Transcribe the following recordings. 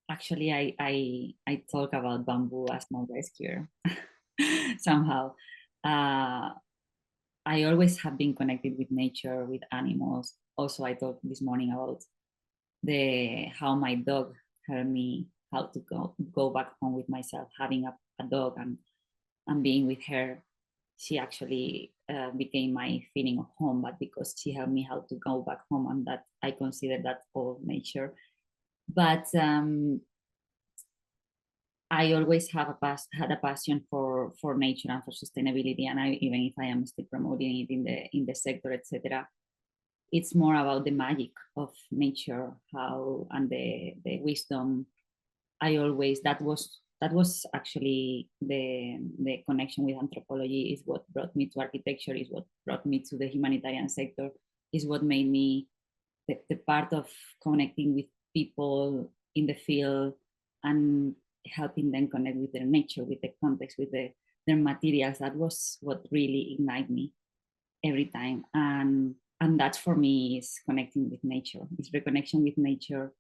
actually, I talk about bamboo as my rescuer somehow. I always have been connected with nature, with animals. Also, I talked this morning about how my dog helped me how to go back home with myself, having a dog and being with her. She actually became my feeling of home, but because she helped me how to go back home, and that I consider that all nature. But I always had a passion for nature and for sustainability, and even if I am still promoting it in the sector, etc., it's more about the magic of nature, and the wisdom. That was actually the connection with anthropology is what brought me to architecture, is what brought me to the humanitarian sector, is what made me the part of connecting with people in the field and helping them connect with their nature, with the context, with their materials. That was what really ignited me every time. And that for me is connecting with nature. It's reconnection with nature,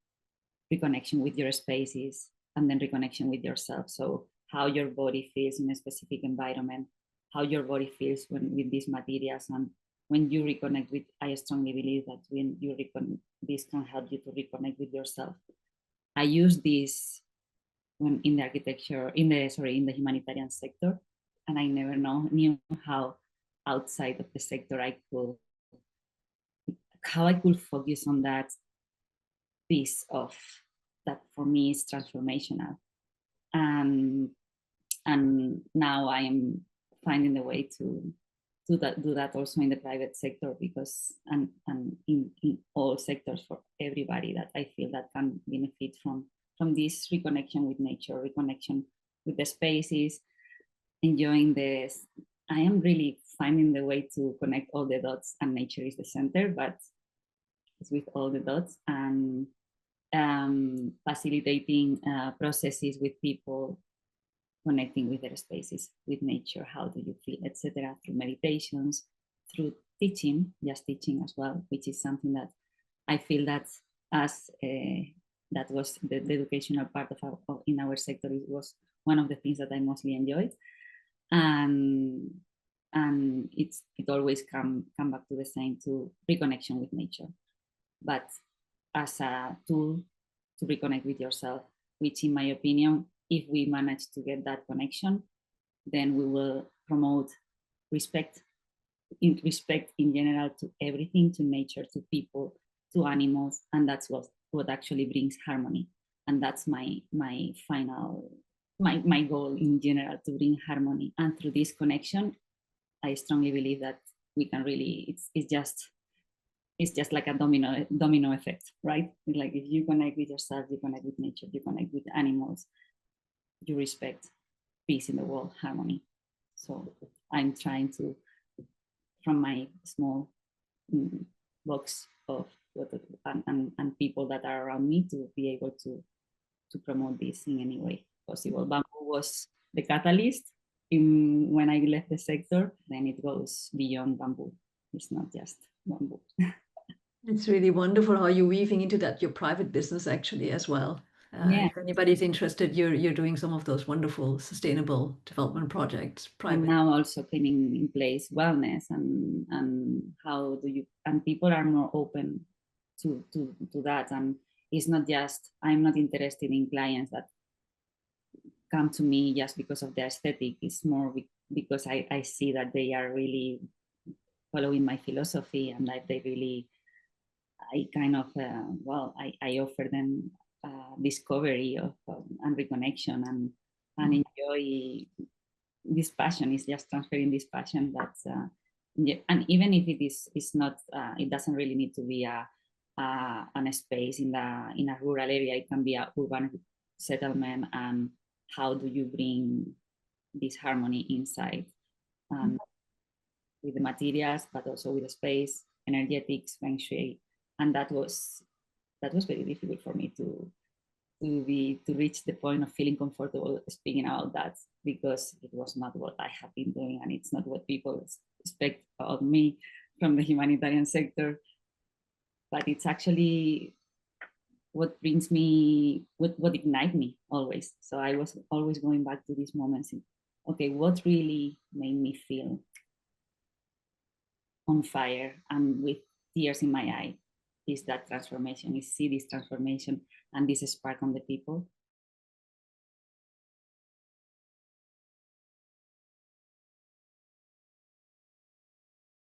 reconnection with your spaces, and then reconnection with yourself. So how your body feels in a specific environment, how your body feels with these materials, and when you reconnect with, I strongly believe that when you reconnect, this can help you to reconnect with yourself. I use this when in the architecture, in the humanitarian sector, and I never knew how outside of the sector how I could focus on that piece of that for me is transformational. And now I am finding the way to do that also in the private sector, because and in all sectors, for everybody that I feel that can benefit from this reconnection with nature, reconnection with the spaces, enjoying this. I am really finding the way to connect all the dots, and nature is the center, but it's with all the dots, and facilitating processes with people, connecting with their spaces, with nature, how do you feel, etc., through meditations, through teaching, just teaching as well, which is something that I feel that as that was the educational part of in our sector. It was one of the things that I mostly enjoyed, and it always come back to the same, to reconnection with nature, but as a tool to reconnect with yourself, which in my opinion, if we manage to get that connection, then we will promote respect in general to everything, to nature, to people, to animals, and that's what actually brings harmony. And that's my final goal in general, to bring harmony. And through this connection, I strongly believe that we can really, it's just like a domino effect, right? It's like if you connect with yourself, you connect with nature, you connect with animals, you respect peace in the world, harmony. So I'm trying to, from my small box of and people that are around me, to be able to promote this in any way possible. Bamboo was the catalyst when I left the sector. Then it goes beyond bamboo. It's not just bamboo. It's really wonderful how you're weaving into that your private business actually as well. Yeah. If anybody's interested, you're doing some of those wonderful sustainable development projects. Private. And now also putting in place wellness and how do you, and people are more open to that. And it's not just, I'm not interested in clients that come to me just because of the aesthetic. It's more because I see that they are really following my philosophy, and that they really, I kind of, I offer them discovery of and reconnection, and enjoy this passion. Is just transferring this passion. That's and even if it is not, it doesn't really need to be a space in a rural area. It can be a urban settlement. And how do you bring this harmony inside, with the materials, but also with the space, energetics, feng shui. And that was very difficult for me to reach the point of feeling comfortable speaking about that, because it was not what I have been doing, and it's not what people expect of me from the humanitarian sector. But it's actually what brings me, what ignites me always. So I was always going back to these moments. Okay, what really made me feel on fire and with tears in my eye is that transformation, is see this transformation and this spark on the people.